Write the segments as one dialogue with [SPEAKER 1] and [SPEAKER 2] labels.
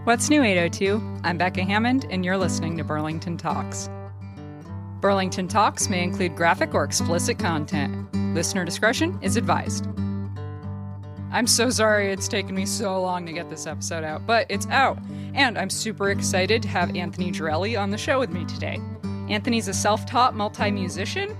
[SPEAKER 1] What's new, 802? I'm Becca Hammond, and you're listening to Burlington Talks. Burlington Talks may include graphic or explicit content. Listener discretion is advised. I'm so sorry it's taken me so long to get this episode out, but it's out. And I'm super excited to have Anthony Girelli on the show with me today. Anthony's a self-taught multi-musician.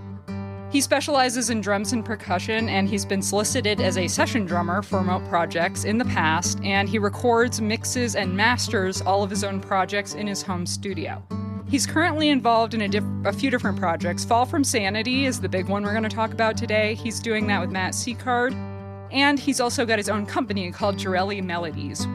[SPEAKER 1] He specializes in drums and percussion, and he's been solicited as a session drummer for remote projects in the past, and he records, mixes, and masters all of his own projects in his home studio. He's currently involved in a few different projects. Fall from Sanity is the big one we're going to talk about today. He's doing that with Matt Seacard, and he's also got his own company called Girelli Melodies.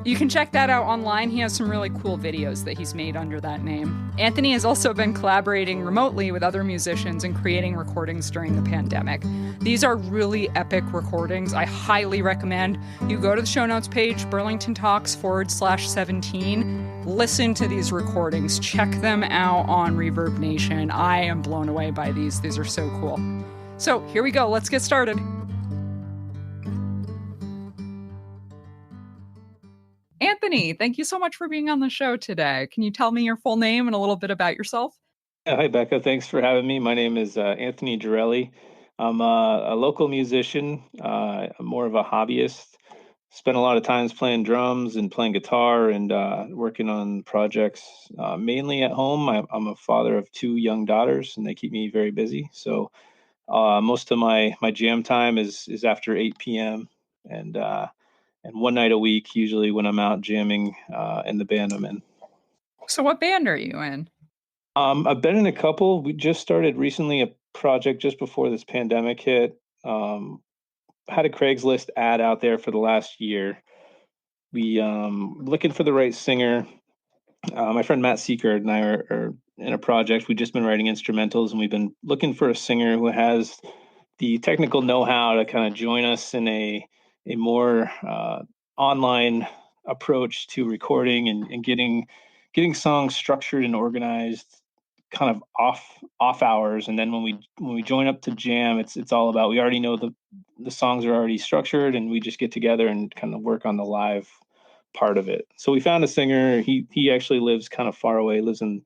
[SPEAKER 1] You can check that out online. He has some really cool videos that he's made under that name. Anthony has also been collaborating remotely with other musicians and creating recordings during the pandemic. These are really epic recordings. I highly recommend you go to the show notes page, Burlington Talks /17. Listen to these recordings. Check them out on Reverb Nation. I am blown away by these. These are so cool. So here we go. Let's get started. Anthony, thank you so much for being on the show today. Can you tell me your full name and a little bit about yourself?
[SPEAKER 2] Yeah, hi, Becca. Thanks for having me. My name is Anthony Girelli. I'm a local musician. I'm more of a hobbyist. Spent a lot of times playing drums and playing guitar and working on projects mainly at home. I'm a father of two young daughters, and they keep me very busy. So most of my jam time is after 8 p.m. and one night a week, usually when I'm out jamming in the band I'm in.
[SPEAKER 1] So what band are you in?
[SPEAKER 2] I've been in a couple. We just started recently a project just before this pandemic hit. Had a Craigslist ad out there for the last year. We looking for the right singer. My friend Matt Seacard and I are in a project. We've just been writing instrumentals, and we've been looking for a singer who has the technical know-how to kind of join us in a more online approach to recording and getting songs structured and organized kind of off hours. And then when we join up to jam, it's all about, we already know the songs are already structured, and we just get together and kind of work on the live part of it. So we found a singer. He actually lives kind of far away, lives in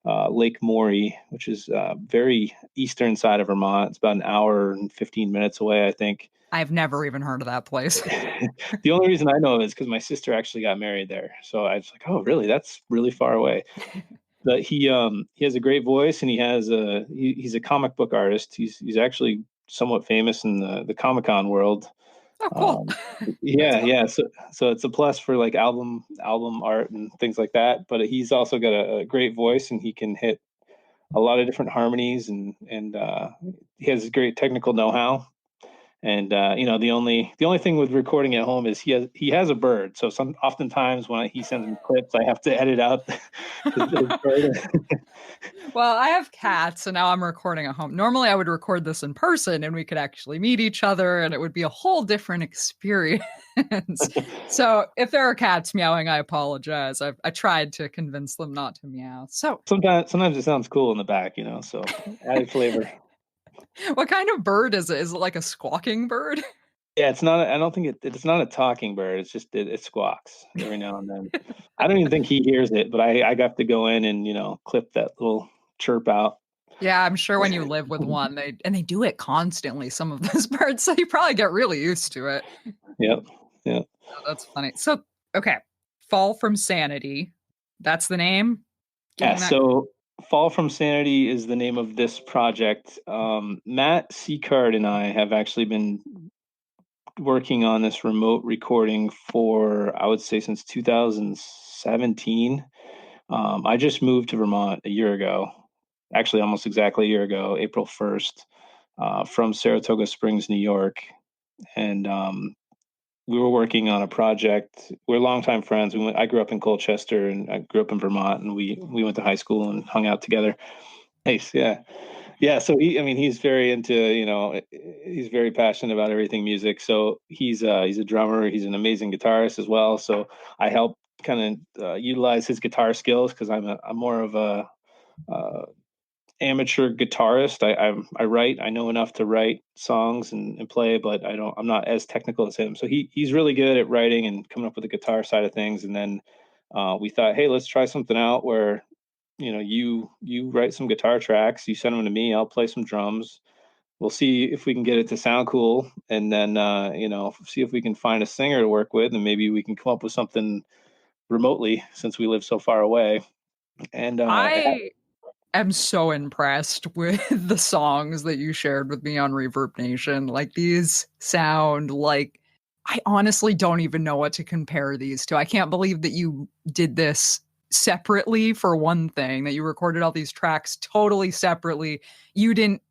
[SPEAKER 2] Lake Morey, which is very eastern side of Vermont. It's about an hour and 15 minutes away, I think.
[SPEAKER 1] I've never even heard of that place.
[SPEAKER 2] The only reason I know of it is because my sister actually got married there. So I was like, oh, really? That's really far away. But he has a great voice, and he's a comic book artist. He's actually somewhat famous in the Comic-Con world.
[SPEAKER 1] Oh, cool.
[SPEAKER 2] Yeah. So it's a plus for like album art and things like that. But he's also got a great voice, and he can hit a lot of different harmonies, and he has great technical know-how. And the only thing with recording at home is he has a bird. So oftentimes when he sends me clips, I have to edit out his bird.
[SPEAKER 1] Well, I have cats, and now I'm recording at home. Normally, I would record this in person, and we could actually meet each other, and it would be a whole different experience. So, if there are cats meowing, I apologize. I tried to convince them not to meow. So
[SPEAKER 2] Sometimes it sounds cool in the back, so added flavor.
[SPEAKER 1] what kind of bird is it? Is it like a squawking bird?
[SPEAKER 2] Yeah, it's not. I don't think it's not a talking bird. It's just it squawks every now and then. I don't even think he hears it, but I got to go in and clip that little chirp out.
[SPEAKER 1] Yeah, I'm sure when you live with one, they do it constantly, some of those birds, so you probably get really used to it.
[SPEAKER 2] Yep. Yeah.
[SPEAKER 1] Oh, that's funny. So, okay, Fall from Sanity. That's the name?
[SPEAKER 2] Yeah, so Fall from Sanity is the name of this project. Matt Seacard and I have actually been working on this remote recording for, I would say, since 2017. I just moved to Vermont a year ago, actually almost exactly a year ago, April 1st, from Saratoga Springs, New York. And we were working on a project. We're longtime friends. I grew up in Colchester, and I grew up in Vermont, and we went to high school and hung out together. Nice, yeah. Yeah, so he's very into, he's very passionate about everything music. So he's a drummer. He's an amazing guitarist as well. So I help kind of utilize his guitar skills, because I'm more of a amateur guitarist. I write. I know enough to write songs and play, but I'm not as technical as him. So he's really good at writing and coming up with the guitar side of things. And then we thought, hey, let's try something out where, you write some guitar tracks, you send them to me, I'll play some drums. We'll see if we can get it to sound cool, and then see if we can find a singer to work with, and maybe we can come up with something remotely since we live so far away. And
[SPEAKER 1] I am so impressed with the songs that you shared with me on Reverb Nation. Like, these sound like, I honestly don't even know what to compare these to. I can't believe that you did this separately, for one thing, that you recorded all these tracks totally separately. You didn't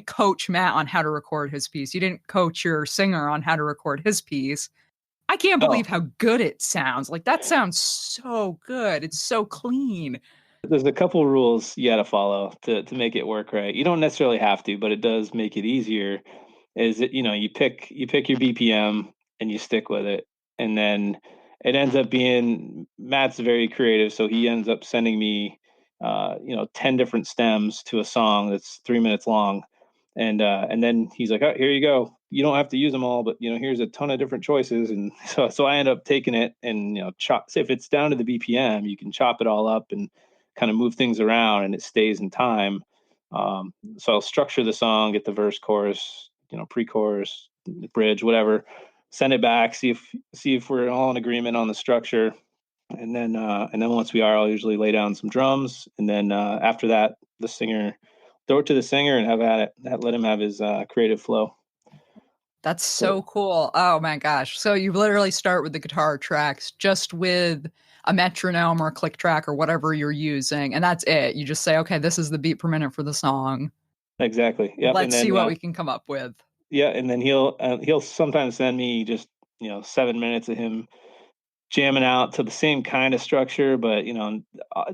[SPEAKER 1] coach Matt on how to record his piece. You didn't coach your singer on how to record his piece. I can't believe how good it sounds. Like, that sounds so good. It's so clean.
[SPEAKER 2] there's a couple rules you got to follow to make it work right. You don't necessarily have to, but it does make it easier. Is it, you pick your BPM and you stick with it, and then it ends up being, Matt's very creative, so he ends up sending me 10 different stems to a song that's 3 minutes long, and then he's like, oh, here you go, you don't have to use them all, but here's a ton of different choices. And so I end up taking it and chop. If it's down to the BPM, you can chop it all up and kind of move things around, and it stays in time. So I'll structure the song, get the verse, chorus, pre-chorus, bridge, whatever, send it back, see if we're all in agreement on the structure, and then once we are, I'll usually lay down some drums, and then after that, throw it to the singer and have at it. Let him have his creative flow.
[SPEAKER 1] That's so cool. Oh my gosh. So you literally start with the guitar tracks just with a metronome or a click track or whatever you're using, and that's it. You just say, okay, this is the beat per minute for the song.
[SPEAKER 2] Exactly. Yep.
[SPEAKER 1] Let's see what we can come up with.
[SPEAKER 2] Yeah, and then he'll sometimes send me just 7 minutes of him jamming out to the same kind of structure, but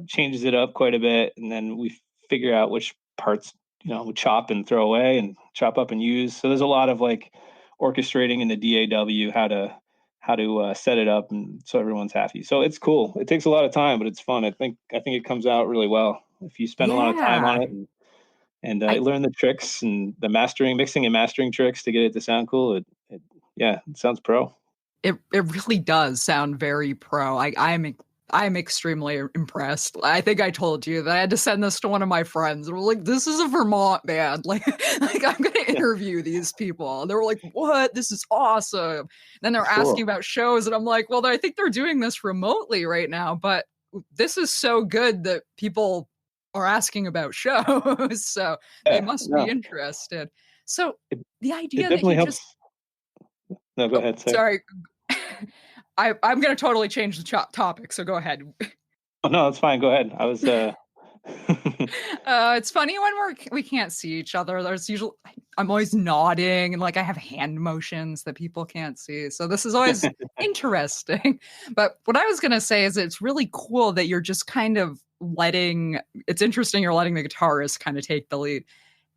[SPEAKER 2] changes it up quite a bit, and then we figure out which parts we chop and throw away and chop up and use. So there's a lot of like orchestrating in the DAW how to set it up, and so everyone's happy. So it's cool. It takes a lot of time, but it's fun. I think it comes out really well if you spend a lot of time on it, and learn the tricks and the mixing and mastering tricks to get it to sound cool. It sounds pro.
[SPEAKER 1] It really does sound very pro. I'm extremely impressed. I think I told you that I had to send this to one of my friends, and we're like, "This is a Vermont band. Like I'm gonna interview these people." And they were like, "What? This is awesome." And then they're asking about shows, and I'm like, "Well, I think they're doing this remotely right now, but this is so good that people are asking about shows, so they must be interested." So the idea
[SPEAKER 2] it
[SPEAKER 1] that
[SPEAKER 2] definitely
[SPEAKER 1] you
[SPEAKER 2] helps.
[SPEAKER 1] just
[SPEAKER 2] No, go ahead.
[SPEAKER 1] sorry. I'm going to totally change the topic, so go ahead.
[SPEAKER 2] Oh, no, that's fine. Go ahead. I was.
[SPEAKER 1] It's funny when we can't see each other. There's usually I'm always nodding, and like I have hand motions that people can't see. So this is always interesting. But what I was going to say is it's really cool that you're just kind of it's interesting you're letting the guitarist kind of take the lead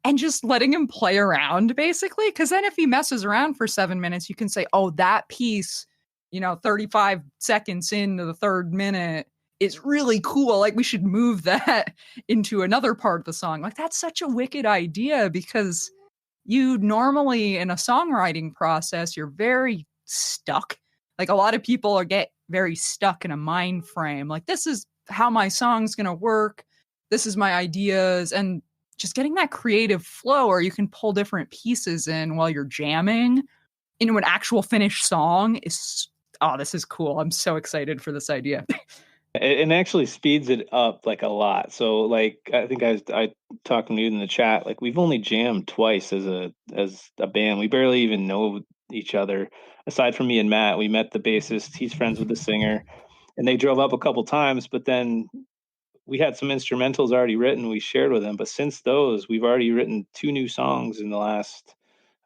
[SPEAKER 1] and just letting him play around, basically. Because then if he messes around for 7 minutes, you can say, oh, that piece, 35 seconds into the third minute is really cool. Like, we should move that into another part of the song. Like, that's such a wicked idea, because you normally, in a songwriting process, you're very stuck. Like, a lot of people get very stuck in a mind frame. Like, this is how my song's going to work. This is my ideas. And just getting that creative flow where you can pull different pieces in while you're jamming into an actual finished song this is cool. I'm so excited for this idea.
[SPEAKER 2] It actually speeds it up like a lot. So like I think I talked to you in the chat. Like we've only jammed twice as a band. We barely even know each other. Aside from me and Matt, we met the bassist. He's friends with the singer, and they drove up a couple times. But then we had some instrumentals already written. We shared with them. But since those, we've already written 2 new songs in the last,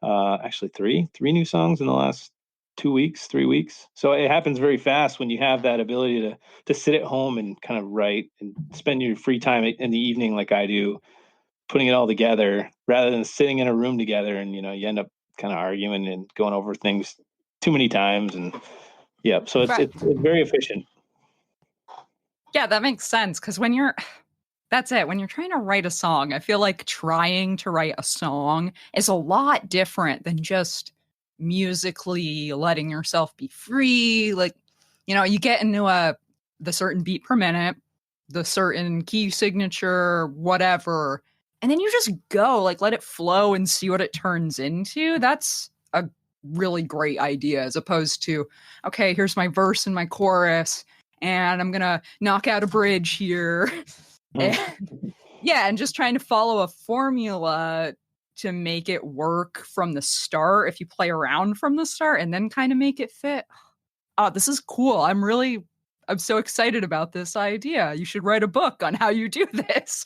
[SPEAKER 2] actually three new songs in the last 2 weeks, 3 weeks. So it happens very fast when you have that ability to sit at home and kind of write and spend your free time in the evening, like I do, putting it all together rather than sitting in a room together, and you end up kind of arguing and going over things too many times. And so it's very efficient.
[SPEAKER 1] Yeah, that makes sense. Because that's it. When you're trying to write a song, I feel like trying to write a song is a lot different than just musically letting yourself be free. Like, you get into the certain beat per minute, the certain key signature, whatever, and then you just go, like, let it flow and see what it turns into. That's a really great idea, as opposed to, okay, here's my verse and my chorus, and I'm gonna knock out a bridge here. And yeah, and just trying to follow a formula to make it work from the start if you play around from the start and then kind of make it fit. Oh, this is cool. I'm so excited about this idea. You should write a book on how you do this.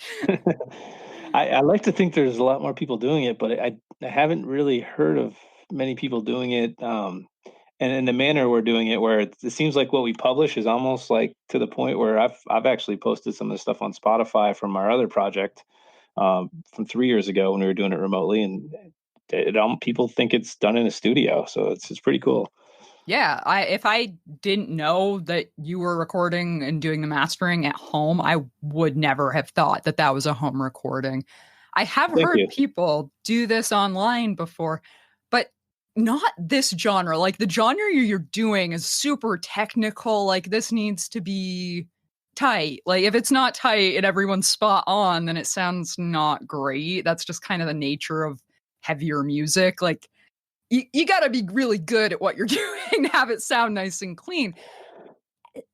[SPEAKER 2] I like to think there's a lot more people doing it, but I haven't really heard of many people doing it, and in the manner we're doing it, where it seems like what we publish is almost like to the point where I've actually posted some of the stuff on Spotify from our other project, from 3 years ago when we were doing it remotely, and people think it's done in a studio, so it's pretty cool.
[SPEAKER 1] Yeah, if I didn't know that you were recording and doing the mastering at home, I would never have thought that that was a home recording. I have
[SPEAKER 2] Thank
[SPEAKER 1] heard
[SPEAKER 2] you.
[SPEAKER 1] people do this online before, but not this genre. Like, the genre you're doing is super technical. Like, this needs to be tight. Like, if it's not tight and everyone's spot on, then it sounds not great. That's just kind of the nature of heavier music. Like, you got to be really good at what you're doing to have it sound nice and clean.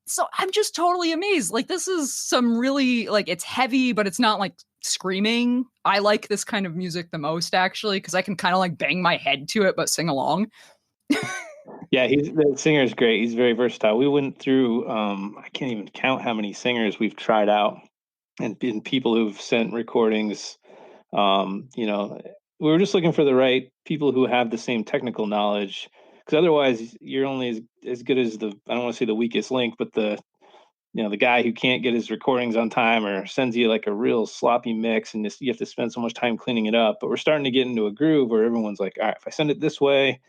[SPEAKER 1] So I'm just totally amazed. Like, this is some really, like, it's heavy, but it's not like screaming. I like this kind of music the most, actually, because I can kind of like bang my head to it but sing along.
[SPEAKER 2] Yeah, the singer is great. He's very versatile. We went through, I can't even count how many singers we've tried out, and been people who've sent recordings. You know, we were just looking for the right people who have the same technical knowledge, because otherwise you're only as good as I don't want to say the weakest link, but the guy who can't get his recordings on time or sends you like a real sloppy mix, and you have to spend so much time cleaning it up. But we're starting to get into a groove where everyone's like, all right, if I send it this way,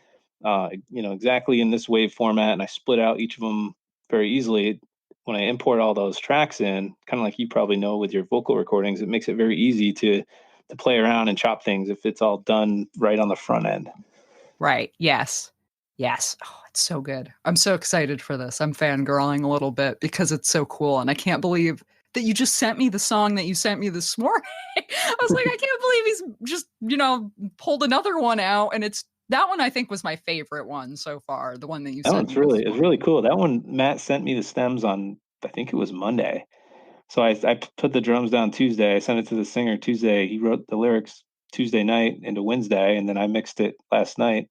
[SPEAKER 2] exactly in this wave format, and I split out each of them very easily. When I import all those tracks in, kind of like you probably know with your vocal recordings, it makes it very easy to play around and chop things if it's all done right on the front end.
[SPEAKER 1] Right. Yes. Yes. Oh, it's so good. I'm so excited for this. I'm fangirling a little bit because it's so cool. And I can't believe that you just sent me the song that you sent me this morning. I was like, I can't believe he's just, pulled another one out. And that one, I think, was my favorite one so far. The one that you
[SPEAKER 2] That
[SPEAKER 1] sent
[SPEAKER 2] one's
[SPEAKER 1] me this
[SPEAKER 2] really
[SPEAKER 1] morning.
[SPEAKER 2] cool. That one, Matt sent me the stems on, I think it was Monday. So I put the drums down Tuesday. I sent it to the singer Tuesday. He wrote the lyrics Tuesday night into Wednesday, and then I mixed it last night.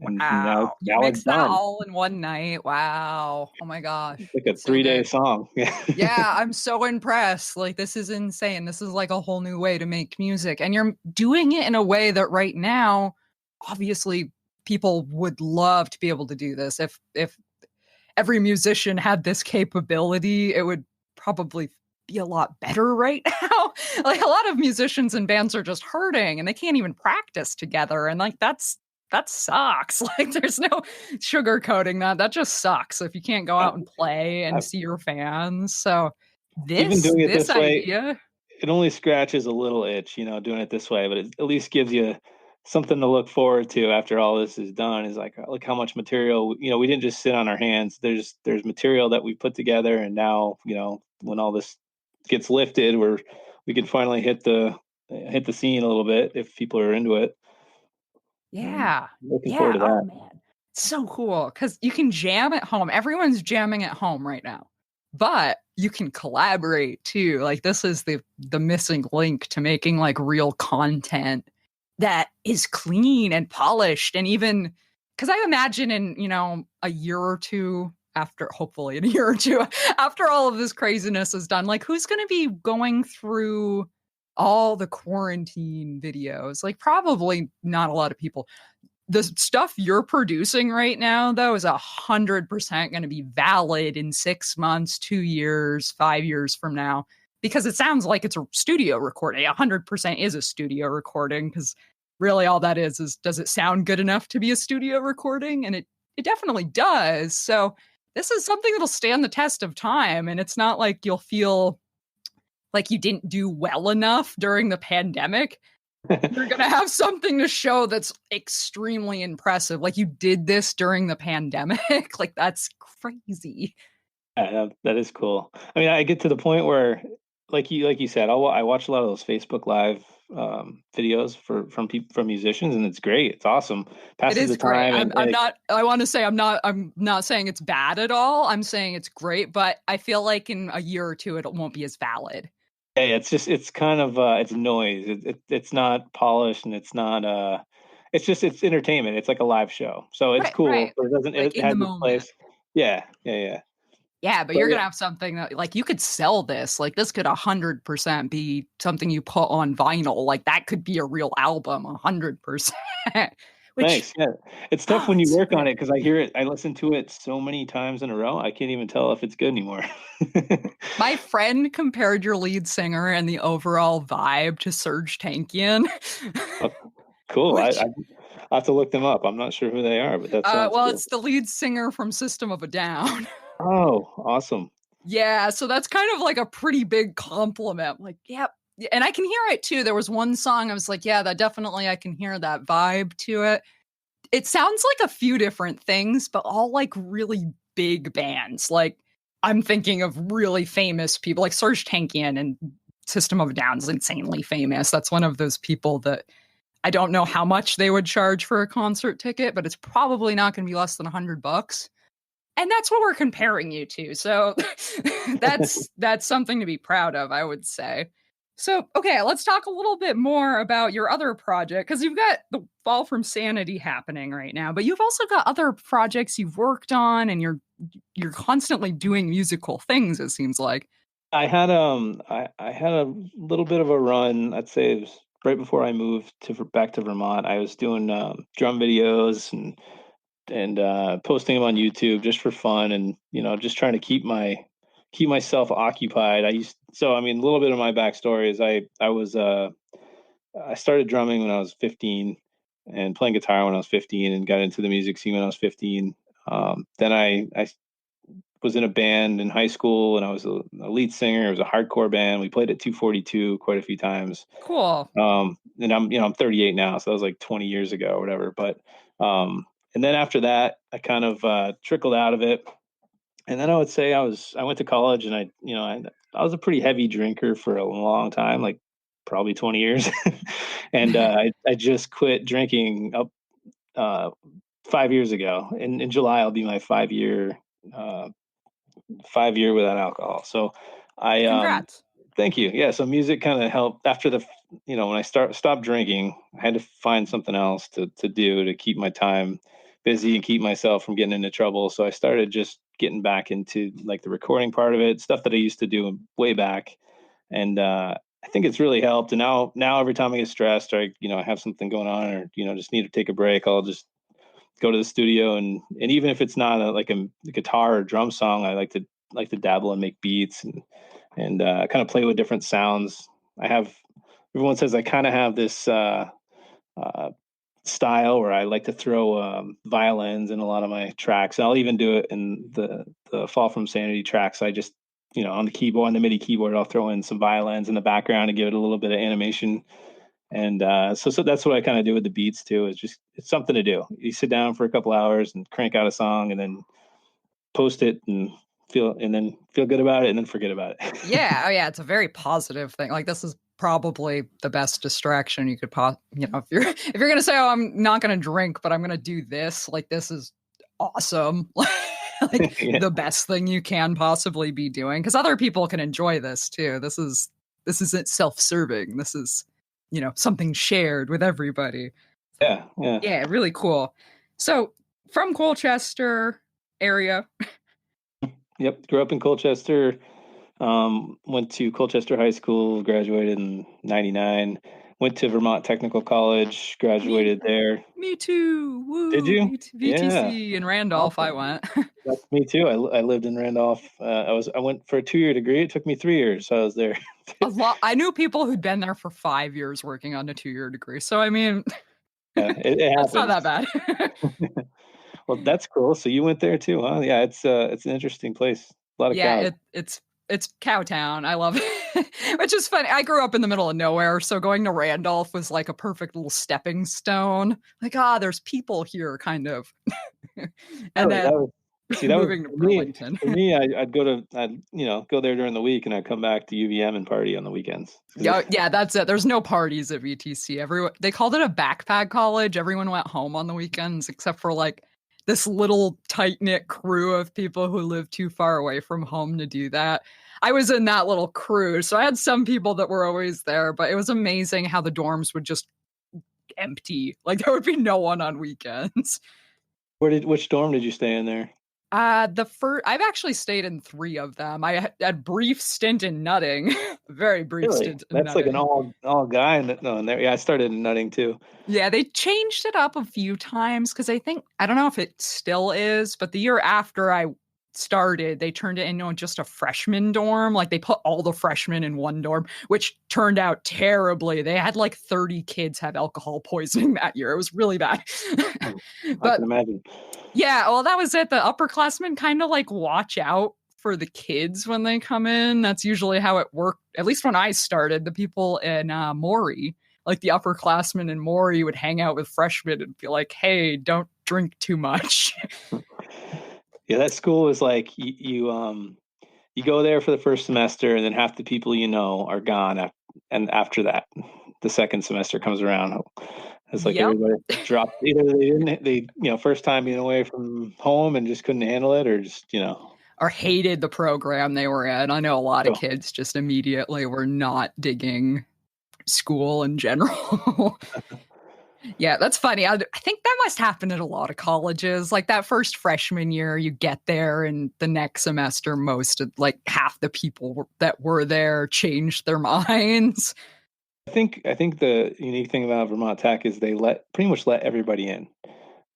[SPEAKER 2] And now
[SPEAKER 1] Wow. You
[SPEAKER 2] now it's
[SPEAKER 1] mixed that
[SPEAKER 2] done.
[SPEAKER 1] all in one night. Wow. Oh my gosh.
[SPEAKER 2] It's like a
[SPEAKER 1] It's so
[SPEAKER 2] 3-day
[SPEAKER 1] good.
[SPEAKER 2] song.
[SPEAKER 1] Yeah, I'm so impressed. Like, this is insane. This is like a whole new way to make music. And you're doing it in a way that right now, obviously, people would love to be able to do this. If every musician had this capability, it would probably be a lot better right now. Like, a lot of musicians and bands are just hurting and they can't even practice together. And like, that sucks. Like, there's no sugarcoating that. That just sucks if you can't go
[SPEAKER 2] I,
[SPEAKER 1] out and play and
[SPEAKER 2] I,
[SPEAKER 1] see your fans. So
[SPEAKER 2] even
[SPEAKER 1] this
[SPEAKER 2] doing it
[SPEAKER 1] this
[SPEAKER 2] this way,
[SPEAKER 1] idea,
[SPEAKER 2] it only scratches a little itch, doing it this way, but it at least gives you something to look forward to after all this is done. Is like, look how much material, we didn't just sit on our hands. There's material that we put together, and now, when all this gets lifted, we can finally hit the scene a little bit if people are into it.
[SPEAKER 1] yeah.
[SPEAKER 2] Looking forward
[SPEAKER 1] Yeah.
[SPEAKER 2] to
[SPEAKER 1] Oh
[SPEAKER 2] that.
[SPEAKER 1] man. So cool. Cause you can jam at home. Everyone's jamming at home right now. But you can collaborate too. Like, this is the missing link to making like real content that is clean and polished. And even because I imagine in, a year or two after, hopefully in a year or two after all of this craziness is done, like, who's going to be going through all the quarantine videos? Like, probably not a lot of people. The stuff you're producing right now, though, is 100% going to be valid in 6 months, 2 years, 5 years from now, because it sounds like it's a studio recording. 100% is a studio recording, because really all that is does it sound good enough to be a studio recording? And it definitely does. So this is something that'll stand the test of time, and it's not like you'll feel like you didn't do well enough during the pandemic. You're gonna have something to show that's extremely impressive. Like, you did this during the pandemic. Like, that's crazy.
[SPEAKER 2] Yeah, that is cool. I mean, I get to the point where, like you said, I watch a lot of those Facebook Live videos from people from musicians, and it's great. It's awesome.
[SPEAKER 1] It
[SPEAKER 2] Passes
[SPEAKER 1] is
[SPEAKER 2] the
[SPEAKER 1] great.
[SPEAKER 2] time,
[SPEAKER 1] I'm not I want to say I'm not saying it's bad at all. I'm saying it's great, but I feel like in a year or two it won't be as valid.
[SPEAKER 2] yeah, it's kind of it's noise. It's not polished, and it's not it's entertainment. It's like a live show, so it's
[SPEAKER 1] Right, right.
[SPEAKER 2] cool. But
[SPEAKER 1] Like
[SPEAKER 2] it
[SPEAKER 1] in the
[SPEAKER 2] has its
[SPEAKER 1] moment.
[SPEAKER 2] place. Yeah, yeah, yeah.
[SPEAKER 1] Yeah, but
[SPEAKER 2] But
[SPEAKER 1] you're
[SPEAKER 2] yeah,
[SPEAKER 1] gonna have something that like you could sell this. Like this could 100% be something you put on vinyl. Like that could be a real album, 100%. Which
[SPEAKER 2] nice. Yeah, it's tough when you
[SPEAKER 1] it's so
[SPEAKER 2] work on
[SPEAKER 1] cool.
[SPEAKER 2] it because I hear it. I listen to it so many times in a row. I can't even tell if it's good anymore.
[SPEAKER 1] My friend compared your lead singer and the overall vibe to Serge Tankian,
[SPEAKER 2] Oh, cool.
[SPEAKER 1] which
[SPEAKER 2] I have to look them up. I'm not sure who they are, but that sounds
[SPEAKER 1] well,
[SPEAKER 2] cool.
[SPEAKER 1] it's the lead singer from System of a Down.
[SPEAKER 2] Oh, awesome.
[SPEAKER 1] Yeah, so that's kind of like a pretty big compliment. Like, yep. Yeah, and I can hear it too. There was one song I was like, yeah, that definitely I can hear that vibe to it. It sounds like a few different things, but all like really big bands. Like I'm thinking of really famous people like Serge Tankian and System of a Down is insanely famous. That's one of those people that I don't know how much they would charge for a concert ticket, but it's probably not going to be less than $100. And that's what we're comparing you to. So that's something to be proud of, I would say. So, okay, let's talk a little bit more about your other project because you've got the Fall from Sanity happening right now, but you've also got other projects you've worked on and you're constantly doing musical things it seems like.
[SPEAKER 2] I had a little bit of a run. I'd say it was right before I moved back to Vermont. I was doing drum videos and posting them on YouTube just for fun, and just trying to keep myself occupied. I mean, a little bit of my backstory is I started drumming when I was 15 and playing guitar when I was 15 and got into the music scene when I was 15. Then I was in a band in high school and I was a lead singer. It was a hardcore band. We played at 242 quite a few times.
[SPEAKER 1] Cool.
[SPEAKER 2] And I'm 38 now, so that was like 20 years ago or whatever. But and then after that, I kind of trickled out of it. And then I would say I went to college and I was a pretty heavy drinker for a long time, like probably 20 years. And I just quit drinking up 5 years ago. In July, I'll be my 5 year 5 year without alcohol. So I
[SPEAKER 1] Congrats.
[SPEAKER 2] thank you. Yeah, so music kind of helped after when I stopped drinking, I had to find something else to do to keep my time busy and keep myself from getting into trouble. So I started just getting back into like the recording part of it, stuff that I used to do way back. And I think it's really helped. And now every time I get stressed or I have something going on or just need to take a break, I'll just go to the studio and even if it's not like a guitar or drum song, I like to dabble and make beats and kind of play with different sounds. I have Everyone says I kind of have this uh, style where I like to throw violins in a lot of my tracks. I'll even do it in the Fall from Sanity tracks. I just on the MIDI keyboard, I'll throw in some violins in the background to give it a little bit of animation. And so that's what I kind of do with the beats too. It's something to do. You sit down for a couple hours and crank out a song, and then post it and then feel good about it, and then forget about it.
[SPEAKER 1] Yeah, oh yeah, it's a very positive thing. Like this is probably the best distraction you could if you're if you're gonna say, "Oh, I'm not gonna drink, but I'm gonna do this," like this is awesome. Like
[SPEAKER 2] Yeah,
[SPEAKER 1] the best thing you can possibly be doing because other people can enjoy this too. This isn't self-serving. This is something shared with everybody.
[SPEAKER 2] yeah, yeah.
[SPEAKER 1] Yeah, really cool. So from Colchester area.
[SPEAKER 2] Yep. Grew up in Colchester. Went to Colchester High School. Graduated in '99. Went to Vermont Technical College.
[SPEAKER 1] Me
[SPEAKER 2] Graduated there.
[SPEAKER 1] Me too.
[SPEAKER 2] Did
[SPEAKER 1] Woo.
[SPEAKER 2] you? Yeah.
[SPEAKER 1] VTC in Randolph, I
[SPEAKER 2] Awesome.
[SPEAKER 1] went.
[SPEAKER 2] That's me too. I lived in Randolph. I went for a 2 year degree. It took me 3 years, so I was there.
[SPEAKER 1] A lot. I knew people who'd been there for 5 years working on a 2 year degree. So, I mean,
[SPEAKER 2] Yeah, it
[SPEAKER 1] that's not
[SPEAKER 2] happens.
[SPEAKER 1] that bad.
[SPEAKER 2] Well, that's cool. So you went there too, huh? Yeah, it's an interesting place. A lot of
[SPEAKER 1] Yeah,
[SPEAKER 2] cows.
[SPEAKER 1] it's Cowtown. I love it. Which is funny. I grew up in the middle of nowhere, so going to Randolph was like a perfect little stepping stone. Like, there's people here, kind of. And
[SPEAKER 2] Really,
[SPEAKER 1] then
[SPEAKER 2] See, that was
[SPEAKER 1] moving to Burlington.
[SPEAKER 2] for me, I'd go there during the week, and I'd come back to UVM and party on the weekends.
[SPEAKER 1] Yeah, yeah, that's it. There's no parties at VTC. Everyone they called it a backpack college. Everyone went home on the weekends except for like this little tight-knit crew of people who live too far away from home to do that. I was in that little crew, so I had some people that were always there, but it was amazing how the dorms would just empty. Like there would be no one on weekends.
[SPEAKER 2] Which dorm did you stay in there?
[SPEAKER 1] The first I've actually stayed in 3 of them. I had a brief stint in Nutting, very brief
[SPEAKER 2] Really?
[SPEAKER 1] stint in
[SPEAKER 2] That's like an
[SPEAKER 1] Nutting.
[SPEAKER 2] all guy no, in there. Yeah, I started in Nutting too.
[SPEAKER 1] Yeah, they changed it up a few times because I don't know if it still is, but the year after I started, they turned it into just a freshman dorm. Like they put all the freshmen in one dorm, which turned out terribly. They had like 30 kids have alcohol poisoning that year. It was really bad.
[SPEAKER 2] I
[SPEAKER 1] But
[SPEAKER 2] can imagine.
[SPEAKER 1] yeah, well, that was it. The upperclassmen kind of like watch out for the kids when they come in. That's usually how it worked. At least when I started, the people in Maury, like the upperclassmen in Maury, would hang out with freshmen and be like, "Hey, don't drink too much."
[SPEAKER 2] Yeah, that school is like you go there for the first semester, and then half the people you know are gone, and after that, the second semester comes around. It's like
[SPEAKER 1] Yep.
[SPEAKER 2] everybody dropped. Either they first time being away from home and just couldn't handle it, or just
[SPEAKER 1] Or hated the program they were in. I know a lot of
[SPEAKER 2] oh,
[SPEAKER 1] kids just immediately were not digging school in general. Yeah, that's funny. I think that must happen at a lot of colleges. Like that first freshman year, you get there, and the next semester, most of like half the people that were there changed their minds.
[SPEAKER 2] I think the unique thing about Vermont Tech is they pretty much let everybody in.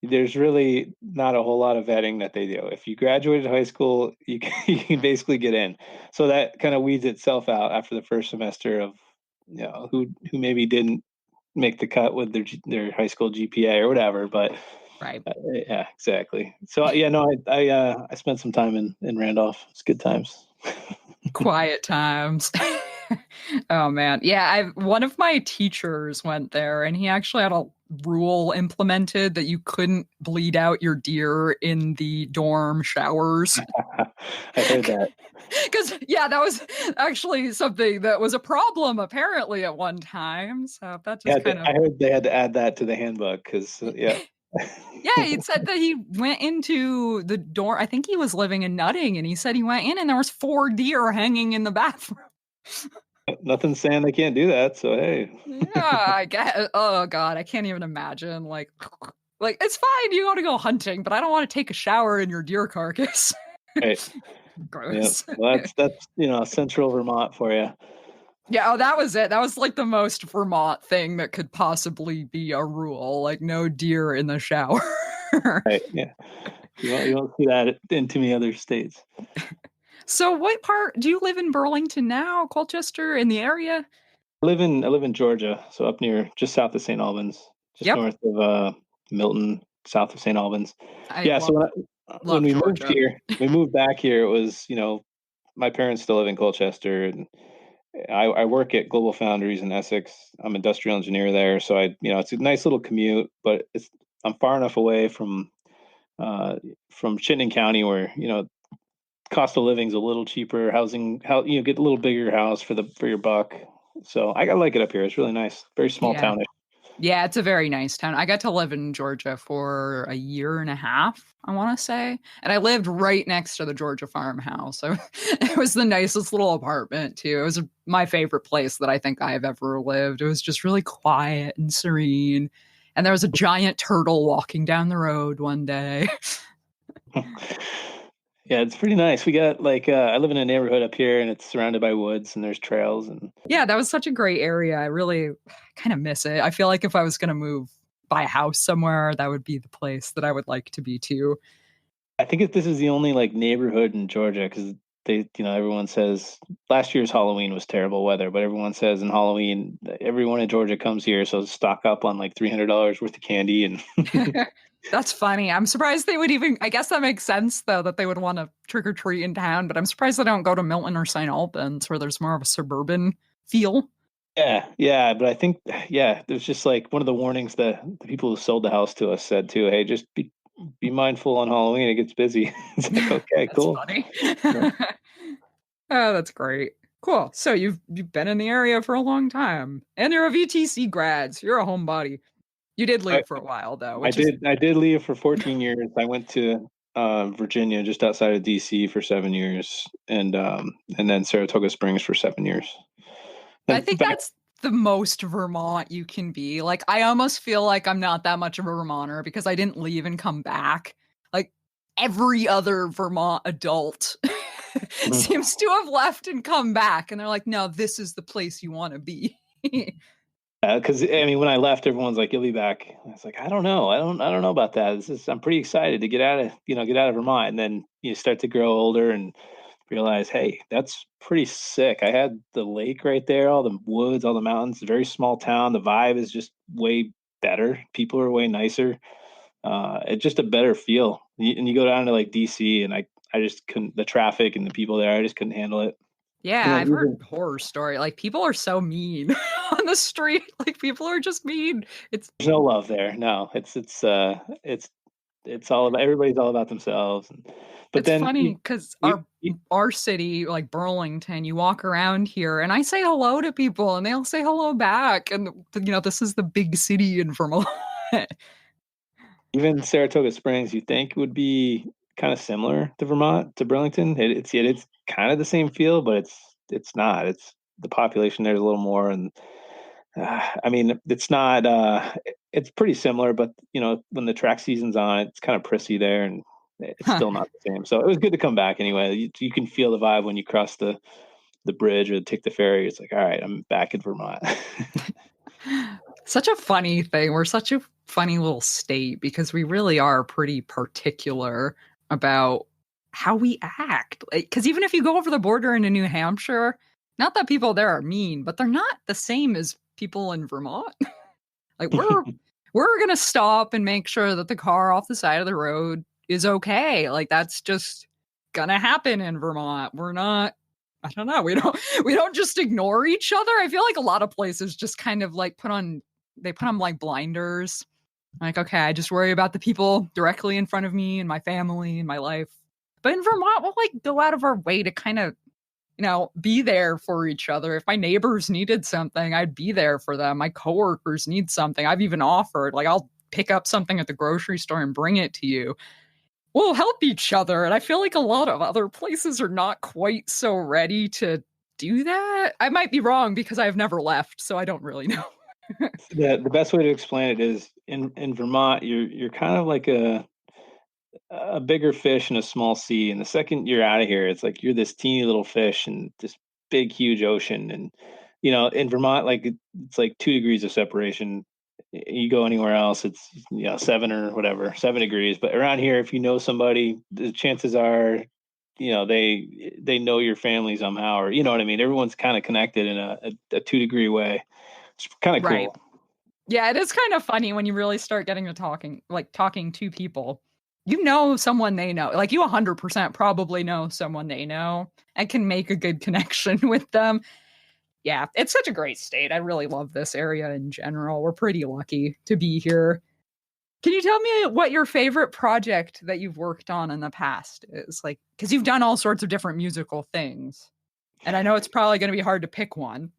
[SPEAKER 2] There's really not a whole lot of vetting that they do. If you graduated high school, you can, you can basically get in. So that kind of weeds itself out after the first semester of who maybe didn't make the cut with their high school GPA or whatever. But
[SPEAKER 1] Right.
[SPEAKER 2] yeah, exactly. So yeah, no, I spent some time in Randolph. It's good times.
[SPEAKER 1] Quiet times. Oh man. Yeah, I one of my teachers went there and he actually had a rule implemented that you couldn't bleed out your deer in the dorm showers.
[SPEAKER 2] I heard that.
[SPEAKER 1] Because yeah, that was actually something that was a problem apparently at one time. So that
[SPEAKER 2] Yeah,
[SPEAKER 1] just kind of
[SPEAKER 2] I heard they had to add that to the handbook because yeah.
[SPEAKER 1] yeah, he said that he went into the door. I think he was living in Nutting, and he said he went in and there was 4 deer hanging in the bathroom.
[SPEAKER 2] Nothing's saying they can't do that. So hey,
[SPEAKER 1] Yeah, I get. Oh God, I can't even imagine. Like it's fine. You want to go hunting, but I don't want to take a shower in your deer carcass.
[SPEAKER 2] right. Yeah,
[SPEAKER 1] Gross.
[SPEAKER 2] well, that's central Vermont for you.
[SPEAKER 1] Yeah, oh, that was it. That was like the most Vermont thing that could possibly be a rule. Like no deer in the shower.
[SPEAKER 2] Right. Yeah. You won't see that in too many other states.
[SPEAKER 1] So, what part do you live in Burlington now? Colchester in the area?
[SPEAKER 2] I live in Georgia, so up near just south of St. Albans, just
[SPEAKER 1] Yep,
[SPEAKER 2] north of Milton, south of St. Albans.
[SPEAKER 1] I
[SPEAKER 2] Yeah. So when
[SPEAKER 1] love
[SPEAKER 2] we moved
[SPEAKER 1] Georgia.
[SPEAKER 2] here, we moved back here. It was my parents still live in Colchester, and I work at Global Foundries in Essex. I'm an industrial engineer there, so it's a nice little commute, but I'm far enough away from Chittenden County where cost of living's a little cheaper. Get a little bigger house for your buck. So I like it up here. It's really nice. Very small
[SPEAKER 1] Yeah.
[SPEAKER 2] townish.
[SPEAKER 1] Yeah, it's a very nice town. I got to live in Georgia for a year and a half, I want to say. And I lived right next to the Georgia farmhouse. So it was the nicest little apartment, too. It was my favorite place that I think I've ever lived. It was just really quiet and serene. And there was a giant turtle walking down the road one day.
[SPEAKER 2] Yeah, it's pretty nice. We got I live in a neighborhood up here, and it's surrounded by woods, and there's trails, and
[SPEAKER 1] Yeah, that was such a great area. I really kind of miss it. I feel like if I was going to buy a house somewhere, that would be the place that I would like to be too.
[SPEAKER 2] I think if this is the only neighborhood in Georgia because everyone says last year's Halloween was terrible weather, but everyone says in Halloween everyone in Georgia comes here, so stock up on like $300 worth of candy and
[SPEAKER 1] That's funny. I'm surprised they would even, I guess that makes sense though, that they would want to trick or treat in town, but I'm surprised they don't go to Milton or St. Albans where there's more of a suburban feel.
[SPEAKER 2] yeah, but I think there's just like one of the warnings that the people who sold the house to us said too. Hey, just be mindful on Halloween. It gets busy. It's like, okay,
[SPEAKER 1] That's
[SPEAKER 2] cool.
[SPEAKER 1] funny.
[SPEAKER 2] Yeah.
[SPEAKER 1] Oh, that's great. Cool. So you've been in the area for a long time, and you're a VTC grad, so you're a homebody. You did
[SPEAKER 2] I,
[SPEAKER 1] leave for a while though,
[SPEAKER 2] I
[SPEAKER 1] which is
[SPEAKER 2] did leave for 14 years. I went to Virginia, just outside of DC, for 7 years, and then Saratoga Springs for 7 years.
[SPEAKER 1] I
[SPEAKER 2] And
[SPEAKER 1] think
[SPEAKER 2] back,
[SPEAKER 1] that's the most Vermont you can be. Like I almost feel like I'm not that much of a Vermonter because I didn't leave and come back. Like every other Vermont adult seems to have left and come back and they're like, "No, this is the place you want to be."
[SPEAKER 2] because I mean, when I left, everyone's like, "You'll be back." I was like, "I don't know. I don't know about that. I'm pretty excited to get out of Vermont." And then you start to grow older and realize, hey, that's pretty sick. I had the lake right there, all the woods, all the mountains, very small town. The vibe is just way better. People are way nicer. It's just a better feel. And you go down to like DC, and I just couldn't. The traffic and the people there, I just couldn't handle it. And
[SPEAKER 1] Yeah,
[SPEAKER 2] then
[SPEAKER 1] I've heard
[SPEAKER 2] even
[SPEAKER 1] horror story. Like people are so mean on the street. Like people are just mean. It's
[SPEAKER 2] there's no love there. No, it's all about everybody's all about themselves. But
[SPEAKER 1] it's
[SPEAKER 2] then
[SPEAKER 1] funny because our city, like Burlington, you walk around here and I say hello to people and they'll say hello back. And this is the big city in Vermont.
[SPEAKER 2] even Saratoga Springs, you think would be kind of similar to Vermont, to Burlington. It's kind of the same feel, but it's not. It's the population there's a little more, and I mean, it's not. It's pretty similar, but when the track season's on, it's kind of prissy there, and it's
[SPEAKER 1] Huh.
[SPEAKER 2] still not the same. So it was good to come back anyway. You can feel the vibe when you cross the bridge or take the ferry. It's like, all right, I'm back in Vermont.
[SPEAKER 1] Such a funny thing. We're such a funny little state because we really are pretty particular about how we act. Because even if you go over the border into New Hampshire, not that people there are mean, but they're not the same as people in Vermont. Like we're gonna stop and make sure that the car off the side of the road is okay. Like that's just gonna happen in Vermont. We're not I don't know. We don't just ignore each other. I feel like a lot of places just kind of like put on like blinders. Like, okay, I just worry about the people directly in front of me and my family and my life. But in Vermont, we'll like go out of our way to kind of be there for each other. If my neighbors needed something, I'd be there for them. My coworkers need something. I've even offered, like, I'll pick up something at the grocery store and bring it to you. We'll help each other. And I feel like a lot of other places are not quite so ready to do that. I might be wrong because I've never left, so I don't really know.
[SPEAKER 2] The best way to explain it is in Vermont, you're kind of like a bigger fish in a small sea. And the second you're out of here, it's like you're this teeny little fish in this big, huge ocean. And in Vermont, like it's like 2 degrees of separation. You go anywhere else, it's 7 or whatever, 7 degrees. But around here, if you know somebody, the chances are, they know your family somehow, or you know what I mean. Everyone's kind of connected in a 2 degree way. It's kind of
[SPEAKER 1] Right.
[SPEAKER 2] cool.
[SPEAKER 1] Yeah, it is kind of funny when you really start getting to talking to people. You know someone they know. Like you 100% probably know someone they know and can make a good connection with them. Yeah, it's such a great state. I really love this area in general. We're pretty lucky to be here. Can you tell me what your favorite project that you've worked on in the past is? Like, because you've done all sorts of different musical things. And I know it's probably going to be hard to pick one.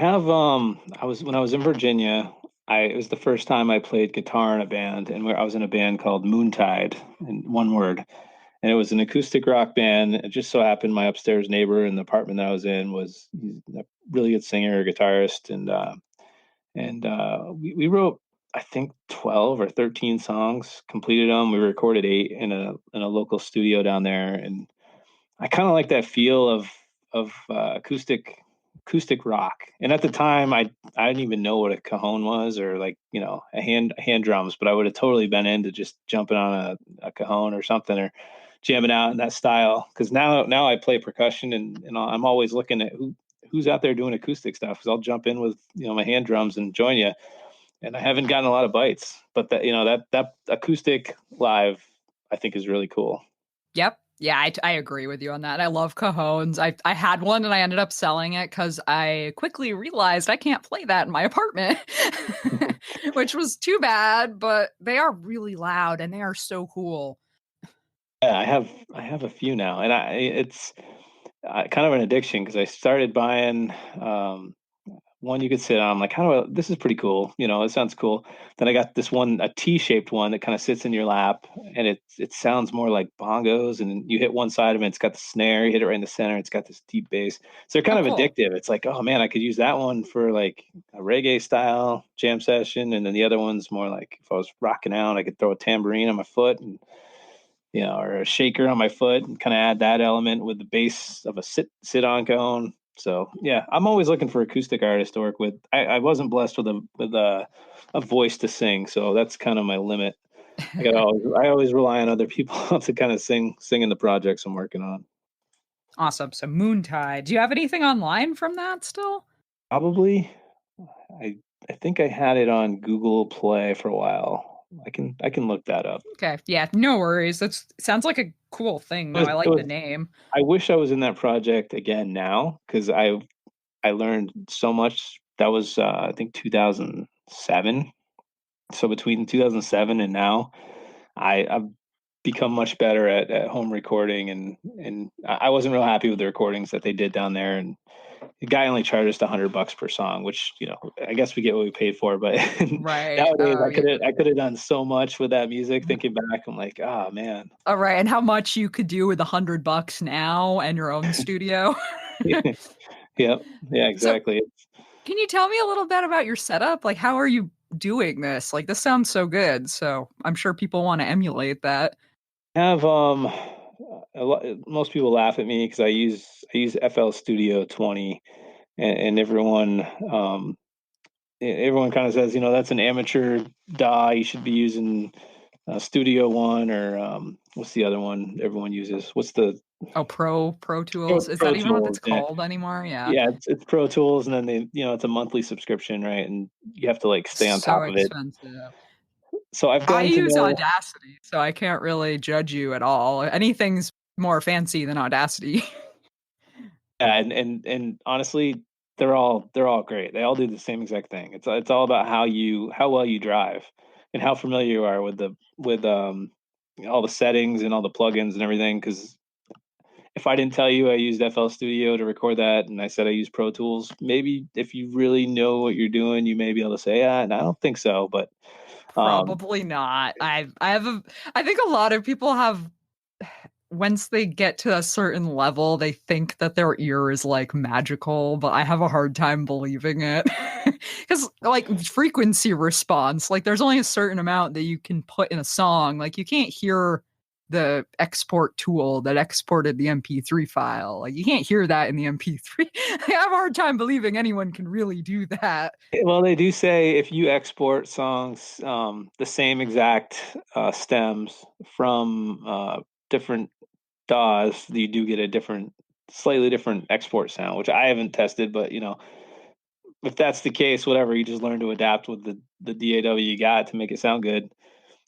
[SPEAKER 2] I was when I was in Virginia, I it was the first time I played guitar in a band, and I was in a band called Moontide, in one word. And it was an acoustic rock band. It just so happened my upstairs neighbor in the apartment that I was in he's a really good singer, guitarist, and we wrote, I think, 12 or 13 songs, completed them. We recorded 8 in a local studio down there, and I kind of like that feel of acoustic rock. And at the time, I didn't even know what a cajon was, or like a hand drums, but I would have totally been into just jumping on a cajon or something, or jamming out in that style. Because now I play percussion, and I'm always looking at who's out there doing acoustic stuff. Because I'll jump in with my hand drums and join you. And I haven't gotten a lot of bites, but that acoustic live, I think, is really cool.
[SPEAKER 1] Yep. Yeah, I agree with you on that. I love cajones. I had one and I ended up selling it because I quickly realized I can't play that in my apartment, which was too bad. But they are really loud and they are so cool.
[SPEAKER 2] Yeah, I have a few now, and it's kind of an addiction because I started buying one you could sit on. I'm like, how do I? This is pretty cool. It sounds cool. Then I got this one, a T-shaped one that kind of sits in your lap, and it sounds more like bongos. And you hit one side of it, it's got the snare. You hit it right in the center, it's got this deep bass. So they're
[SPEAKER 1] Oh,
[SPEAKER 2] kind of
[SPEAKER 1] cool.
[SPEAKER 2] addictive. It's like, oh man, I could use that one for like a reggae style jam session, and then the other one's more like if I was rocking out, I could throw a tambourine on my foot and or a shaker on my foot and kind of add that element with the bass of a sit on cone. So yeah, I'm always looking for acoustic artists to work with. I wasn't blessed with a voice to sing, so that's kind of my limit. I always rely on other people to kind of sing in the projects I'm working on.
[SPEAKER 1] Awesome. So Moontide. Do you have anything online from that still?
[SPEAKER 2] Probably I I think I had it on Google Play for a while. I can look that up.
[SPEAKER 1] Okay. Yeah, no worries. That's sounds like a cool thing
[SPEAKER 2] It
[SPEAKER 1] though.
[SPEAKER 2] was,
[SPEAKER 1] I
[SPEAKER 2] it
[SPEAKER 1] like the
[SPEAKER 2] was
[SPEAKER 1] name.
[SPEAKER 2] I wish I was in that project again now because I learned so much. That was I think 2007. So between 2007 and now, I've become much better at home recording, and I wasn't real happy with the recordings that they did down there. And the guy only charged us $100 per song, which I guess we get what we paid for. But
[SPEAKER 1] Right.
[SPEAKER 2] nowadays,
[SPEAKER 1] Oh yeah.
[SPEAKER 2] I could have done so much with that music. Thinking back, I'm like, oh man.
[SPEAKER 1] All right. And how much you could do with $100 now and your own studio.
[SPEAKER 2] Yep. Yeah,
[SPEAKER 1] So
[SPEAKER 2] exactly.
[SPEAKER 1] can you tell me a little bit about your setup? Like, how are you doing this? Like, this sounds so good. So I'm sure people want to emulate that.
[SPEAKER 2] Have most people laugh at me because I use FL Studio 20, and everyone kind of says, that's an amateur DAW. You should be using Studio One, or what's the other one everyone uses? What's the
[SPEAKER 1] Oh, Pro Tools. Is
[SPEAKER 2] Pro
[SPEAKER 1] that even what it's
[SPEAKER 2] Tools? Yeah,
[SPEAKER 1] called anymore? Yeah.
[SPEAKER 2] yeah, it's Pro Tools, and then it's a monthly subscription, right? And you have to like stay on
[SPEAKER 1] So
[SPEAKER 2] top of it.
[SPEAKER 1] expensive.
[SPEAKER 2] So I've
[SPEAKER 1] I
[SPEAKER 2] gotten to
[SPEAKER 1] use
[SPEAKER 2] know.
[SPEAKER 1] Audacity, so I can't really judge you at all. Anything's more fancy than Audacity.
[SPEAKER 2] Yeah, and honestly, they're all great. They all do the same exact thing. It's all about how well you drive and how familiar you are with all the settings and all the plugins and everything. Because if I didn't tell you I used FL Studio to record that, and I said I use Pro Tools, maybe if you really know what you're doing, you may be able to say, yeah, and I don't think so. But um,
[SPEAKER 1] Probably not. I think a lot of people have once they get to a certain level, they think that their ear is like magical, but I have a hard time believing it. Cuz like frequency response, like there's only a certain amount that you can put in a song. Like you can't hear the export tool that exported the MP3 file. Like you can't hear that in the MP3. I have a hard time believing anyone can really do that.
[SPEAKER 2] well, they do say if you export songs, the same exact stems from different DAWs, you do get a slightly different export sound, which I haven't tested, but if that's the case, whatever, you just learn to adapt with the DAW you got to make it sound good.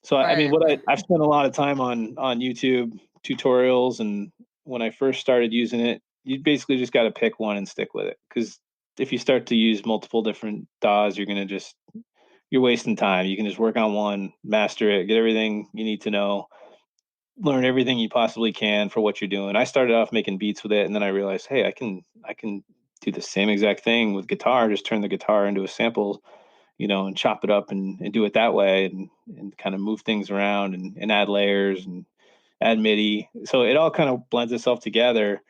[SPEAKER 2] So I mean,
[SPEAKER 1] Right.
[SPEAKER 2] I've spent a lot of time on YouTube tutorials, and when I first started using it, you basically just got to pick one and stick with it. Because if you start to use multiple different DAWs, you're wasting time. You can just work on one, master it, get everything you need to know, learn everything you possibly can for what you're doing. I started off making beats with it, and then I realized, hey, I can do the same exact thing with guitar. Just turn the guitar into a sample, and chop it up and do it that way, and kind of move things around and add layers and add MIDI. So it all kind of blends itself together.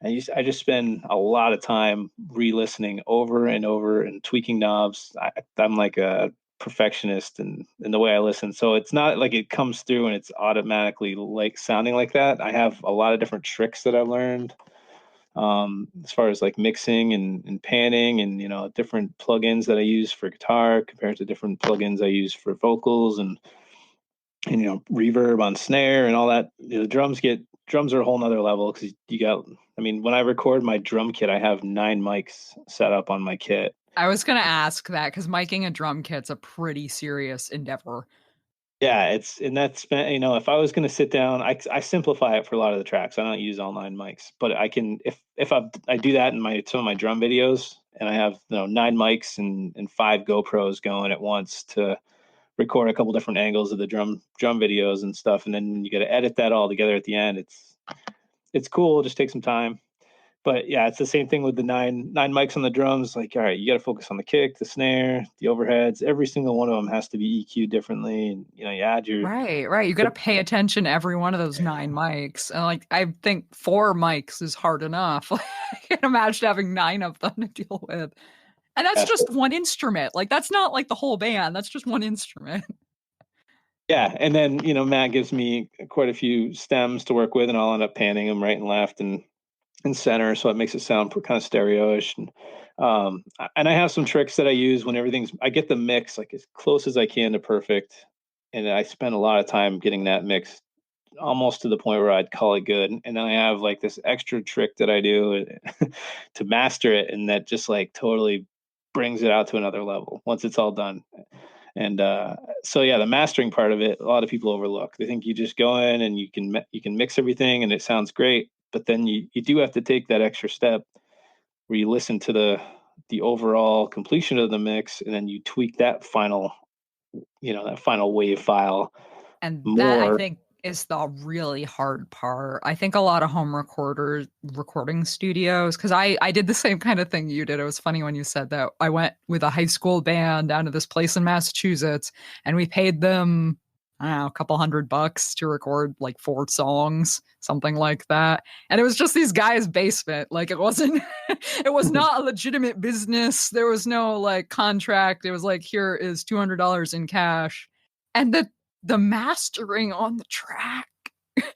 [SPEAKER 2] I just spend a lot of time re-listening over and over and tweaking knobs. I'm like a perfectionist in the way I listen. So it's not like it comes through and it's automatically like sounding like that. I have a lot of different tricks that I've learned as far as like mixing and panning and different plugins that I use for guitar compared to different plugins I use for vocals and reverb on snare and all that. Drums are a whole nother level because you got. I mean, when I record my drum kit, I have 9 mics set up on my kit.
[SPEAKER 1] I was gonna ask that because miking a drum kit's a pretty serious endeavor.
[SPEAKER 2] Yeah, and that's, if I was going to sit down, I simplify it for a lot of the tracks. I don't use all 9 mics, but I can, if I do that in some of my drum videos, and I have 9 mics and 5 GoPros going at once to record a couple different angles of the drum videos and stuff, and then you got to edit that all together at the end. It's cool. Just take some time. But yeah, it's the same thing with the nine mics on the drums. Like, all right, you got to focus on the kick, the snare, the overheads. Every single one of them has to be EQ'd differently, and you add your.
[SPEAKER 1] Right, right. You got to pay attention to every one of those 9 mics. And like, I think 4 mics is hard enough. I can't imagine having 9 of them to deal with. And that's just one instrument. Like, that's not like the whole band. That's just one instrument.
[SPEAKER 2] Yeah, and then Matt gives me quite a few stems to work with, and I'll end up panning them right and left and center, so it makes it sound kind of stereo-ish. And I have some tricks that I use when I get the mix like as close as I can to perfect, and I spend a lot of time getting that mix almost to the point where I'd call it good. And then I have like this extra trick that I do to master it, and that just like totally brings it out to another level once it's all done. And so yeah, the mastering part of it, a lot of people overlook. They think you just go in and you can mix everything and it sounds great, but then you do have to take that extra step where you listen to the overall completion of the mix, and then you tweak that final wave file
[SPEAKER 1] And that, I
[SPEAKER 2] more.
[SPEAKER 1] think, is the really hard part. I think a lot of home recording studios, because I did the same kind of thing you did. It was funny when you said that. I went with a high school band down to this place in Massachusetts, and we paid them, I don't know, a couple $100 to record like 4 songs, something like that. And it was just these guys' basement. Like, it wasn't, it was not a legitimate business. There was no like contract. It was like, here is $200 in cash. And the mastering on the track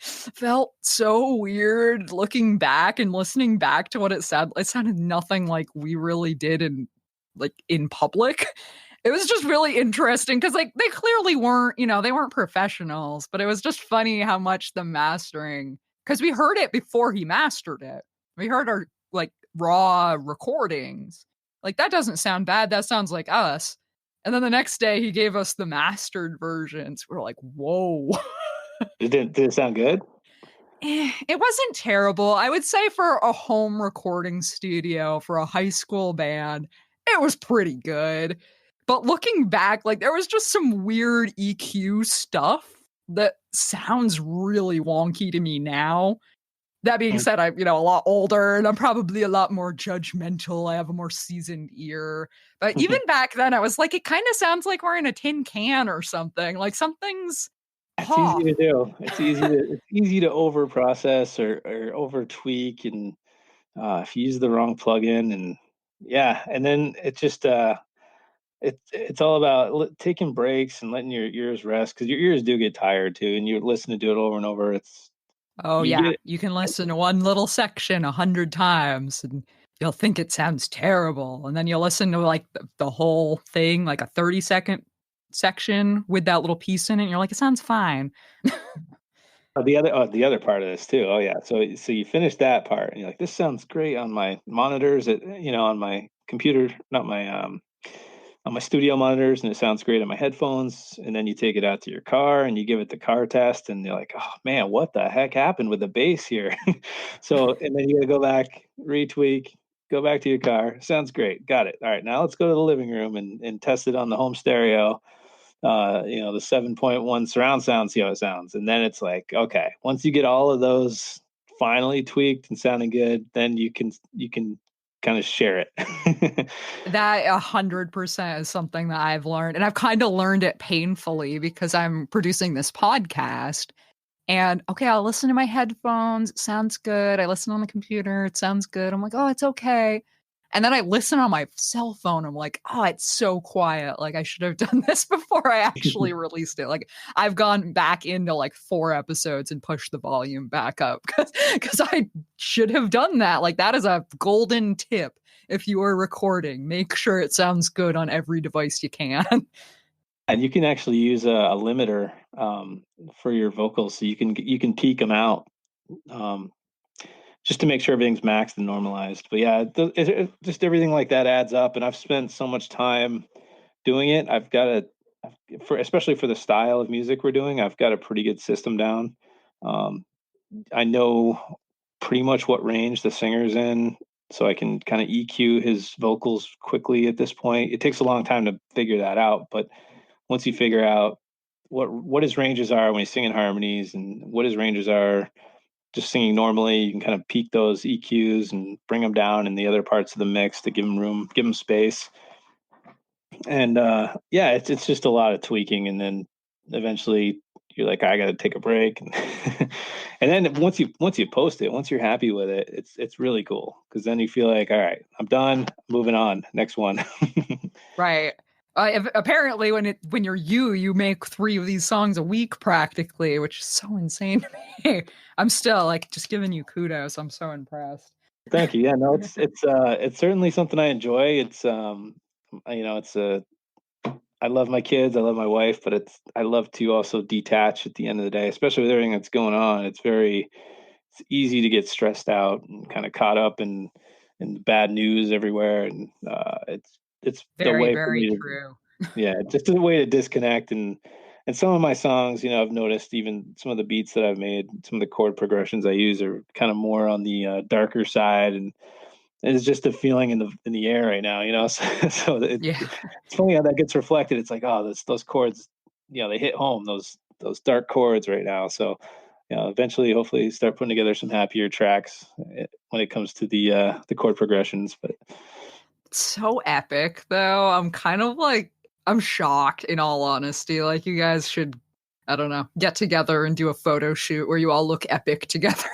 [SPEAKER 1] felt so weird looking back and listening back to what it said. It sounded nothing like we really did in public. It was just really interesting because like they clearly weren't, they weren't professionals, but it was just funny how much the mastering, because we heard it before he mastered it. We heard our like raw recordings. Like, that doesn't sound bad. That sounds like us. And then the next day he gave us the mastered versions. We're like, whoa.
[SPEAKER 2] Did it sound good?
[SPEAKER 1] It wasn't terrible. I would say for a home recording studio for a high school band, it was pretty good. But looking back, like there was just some weird EQ stuff that sounds really wonky to me now. That being
[SPEAKER 2] Mm.
[SPEAKER 1] said, I'm, a lot older and I'm probably a lot more judgmental. I have a more seasoned ear. But even back then, I was like, it kind of sounds like we're in a tin can or something. Like something's
[SPEAKER 2] It's easy
[SPEAKER 1] off.
[SPEAKER 2] to do. It's easy to over process or over tweak, and if you use the wrong plugin, and yeah, and then it just it's all about taking breaks and letting your ears rest, because your ears do get tired too, and you listen to it over and over.
[SPEAKER 1] Oh,
[SPEAKER 2] You
[SPEAKER 1] yeah.
[SPEAKER 2] get
[SPEAKER 1] You can listen to one little section 100 times and you'll think it sounds terrible. And then you'll listen to like the whole thing, like a 30-second section with that little piece in it. And you're like, it sounds fine.
[SPEAKER 2] the other part of this too. Oh yeah, so you finish that part, and you're like, this sounds great on my monitors, on my computer, not my on my studio monitors, and it sounds great on my headphones. And then you take it out to your car and you give it the car test, and you're like, oh man, what the heck happened with the bass here? And then you got to go back, retweak, go back to your car. Sounds great, got it. All right, now let's go to the living room and test it on the home stereo. The 7.1 surround sound, see how it sounds. And then it's like, okay, once you get all of those finally tweaked and sounding good, then you can kind of share it.
[SPEAKER 1] That 100% is something that I've learned. And I've kind of learned it painfully because I'm producing this podcast. And okay, I'll listen to my headphones. It sounds good. I listen on the computer. It sounds good. I'm like, oh, it's okay. And then I listen on my cell phone. I'm like, oh, it's so quiet. Like, I should have done this before I actually released it. Like, I've gone back into like 4 episodes and pushed the volume back up because I should have done that. Like, that is a golden tip. If you are recording, make sure it sounds good on every device you can.
[SPEAKER 2] And you can actually use a limiter for your vocals, so you can peak them out, um, just to make sure everything's maxed and normalized. But yeah, just everything like that adds up. And I've spent so much time doing it. I've got to. for especially for the style of music we're doing, I've got a pretty good system down. Um, I know pretty much what range the singer's in, so I can kind of EQ his vocals quickly at this point. It takes a long time to figure that out, but once you figure out what his ranges are when he's singing harmonies and what his ranges are just singing normally, you can kind of peak those EQs and bring them down in the other parts of the mix to give him room, give him space. And yeah, it's just a lot of tweaking, and then eventually you're like, I got to take a break, and and then once you post it, once you're happy with it, it's really cool because then you feel like, all right, I'm done, moving on, next one.
[SPEAKER 1] Right. Apparently, when you're you make 3 of these songs a week practically, which is so insane to me. I'm still like just giving you kudos. I'm so impressed.
[SPEAKER 2] Thank you. Yeah, no, it's certainly something I enjoy. It's it's a I love my kids, I love my wife, but I love to also detach at the end of the day, especially with everything that's going on. It's easy to get stressed out and kind of caught up in the bad news everywhere, and it's the
[SPEAKER 1] Very,
[SPEAKER 2] way for
[SPEAKER 1] very
[SPEAKER 2] me to
[SPEAKER 1] true.
[SPEAKER 2] yeah, just a way to disconnect. And some of my songs, I've noticed even some of the beats that I've made, some of the chord progressions I use are kind of more on the darker side, and it's just a feeling in the air right now, So,
[SPEAKER 1] Yeah.
[SPEAKER 2] it's funny how that gets reflected. It's like, oh, those chords, they hit home, those dark chords right now. So, eventually, hopefully, start putting together some happier tracks when it comes to the chord progressions. But
[SPEAKER 1] So epic though. I'm kind of like I'm shocked in all honesty. Like you guys should I don't know, get together and do a photo shoot where you all look epic together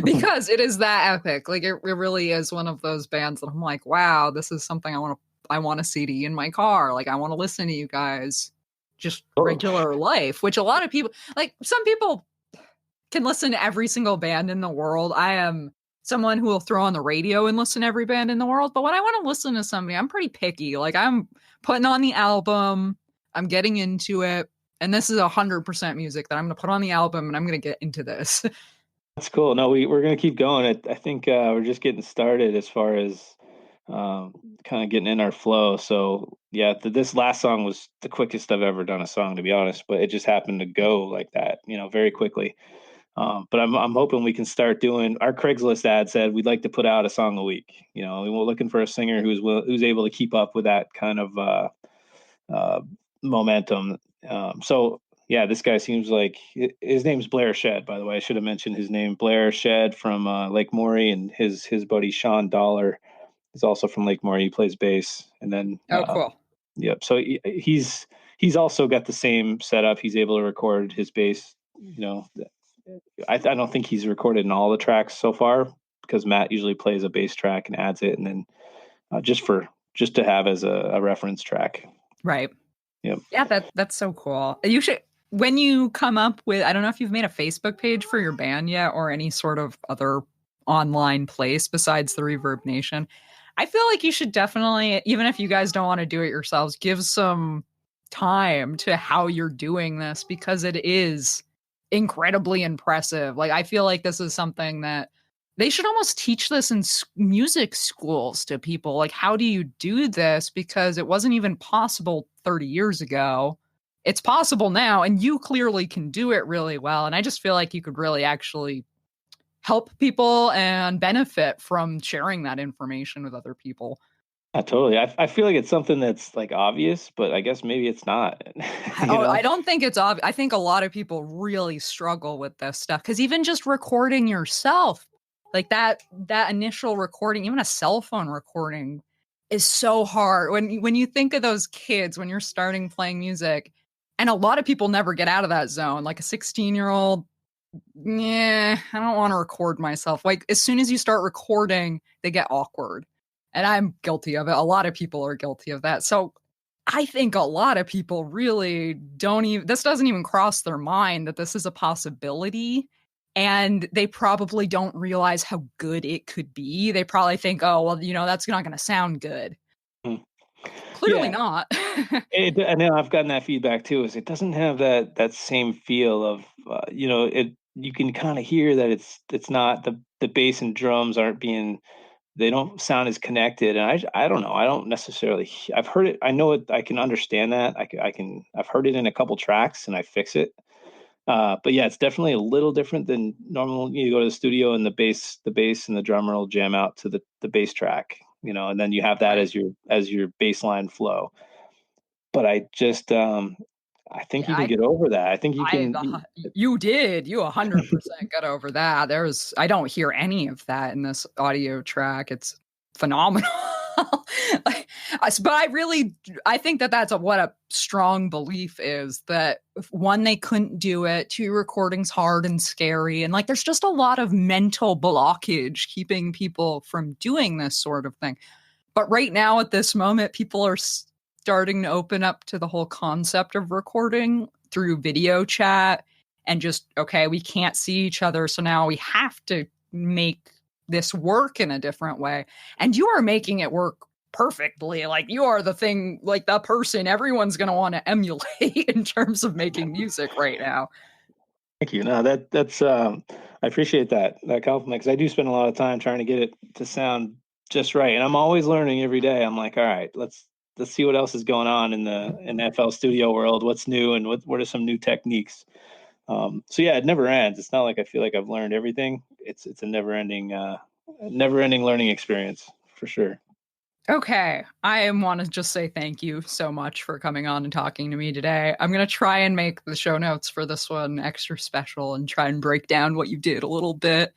[SPEAKER 1] because it is that epic. Like it really is one of those bands that I'm like, wow, this is something I want a CD in my car. Like I want to listen to you guys just
[SPEAKER 2] oh,
[SPEAKER 1] regular life, which a lot of people like some people can listen to every single band in the world. I am someone who will throw on the radio and listen to every band in the world. But when I want to listen to somebody, I'm pretty picky. Like I'm putting on the album, I'm getting into it. And this is 100% music that I'm going to put on the album and I'm going to get into this.
[SPEAKER 2] that's cool. No, we're gonna keep going. I think we're just getting started as far as um, kind of getting in our flow. So yeah, this last song was the quickest I've ever done a song, to be honest. But it just happened to go like that, very quickly. But I'm hoping we can start doing. Our Craigslist ad said we'd like to put out a song a week. We're looking for a singer who's able to keep up with that kind of uh, momentum. So yeah, this guy seems like his name's Blair Shed. By the way, I should have mentioned his name, Blair Shed from Lake Maury, and his buddy Sean Dollar is also from Lake Maury. He plays bass, and then
[SPEAKER 1] Oh, cool.
[SPEAKER 2] yep. So he's also got the same setup. He's able to record his bass. I don't think he's recorded in all the tracks so far because Matt usually plays a bass track and adds it, and then just to have as a reference track.
[SPEAKER 1] Right.
[SPEAKER 2] Yep.
[SPEAKER 1] Yeah, that's so cool. You should when you come up with I don't know if you've made a Facebook page for your band yet or any sort of other online place besides the Reverb Nation. I feel like you should definitely, even if you guys don't want to do it yourselves, give some time to how you're doing this because it is incredibly impressive. Like I feel like this is something that they should almost teach this in music schools to people. Like, how do you do this? Because it wasn't even possible 30 years ago. It's possible now, and you clearly can do it really well. And I just feel like you could really actually help people and benefit from sharing that information with other people.
[SPEAKER 2] Totally. I feel like it's something that's like obvious, but I guess maybe it's not.
[SPEAKER 1] I don't think it's obvious. I think a lot of people really struggle with this stuff because even just recording yourself, like that initial recording, even a cell phone recording, is so hard. When you think of those kids when you're starting playing music, and a lot of people never get out of that zone. Like a 16-year-old, yeah, I don't want to record myself. Like as soon as you start recording, they get awkward. And I'm guilty of it. A lot of people are guilty of that. So I think a lot of people really don't even, this doesn't even cross their mind that this is a possibility. And they probably don't realize how good it could be. They probably think, oh, well, that's not going to sound good.
[SPEAKER 2] Mm.
[SPEAKER 1] Clearly
[SPEAKER 2] Yeah.
[SPEAKER 1] not.
[SPEAKER 2] I know I've gotten that feedback too. Is it doesn't have that same feel of it. You can kind of hear that it's not the bass and drums aren't being they don't sound as connected. And I don't know. I don't necessarily. I've heard it. I know it. I can understand that. I can. I've heard it in a couple tracks, and I fix it. But yeah, it's definitely a little different than normal. You go to the studio and the bass and the drummer will jam out to the bass track, and then you have that
[SPEAKER 1] Right.
[SPEAKER 2] as your bass line flow. But I think
[SPEAKER 1] Yeah,
[SPEAKER 2] you can get over that. I think you
[SPEAKER 1] I
[SPEAKER 2] can.
[SPEAKER 1] the hu you did, you 100% got over that. I don't hear any of that in this audio track. It's phenomenal. Like, but I think that that's what a strong belief is, that one, they couldn't do it, two, recording's hard and scary, and, like, there's just a lot of mental blockage keeping people from doing this sort of thing. But right now, at this moment, people are starting to open up to the whole concept of recording through video chat and just, okay, we can't see each other. So now we have to make this work in a different way. And you are making it work perfectly. Like, you are the thing, like the person everyone's going to want to emulate in terms of making music right now.
[SPEAKER 2] Thank you. No, that's I appreciate that compliment, because I do spend a lot of time trying to get it to sound just right, and I'm always learning every day. I'm like, all right, let's see what else is going on in the FL Studio world. What's new, and what are some new techniques? So yeah, it never ends. It's not like I feel like I've learned everything. It's a never ending learning experience for sure.
[SPEAKER 1] Okay, I want to just say thank you so much for coming on and talking to me today. I'm going to try and make the show notes for this one extra special and try and break down what you did a little bit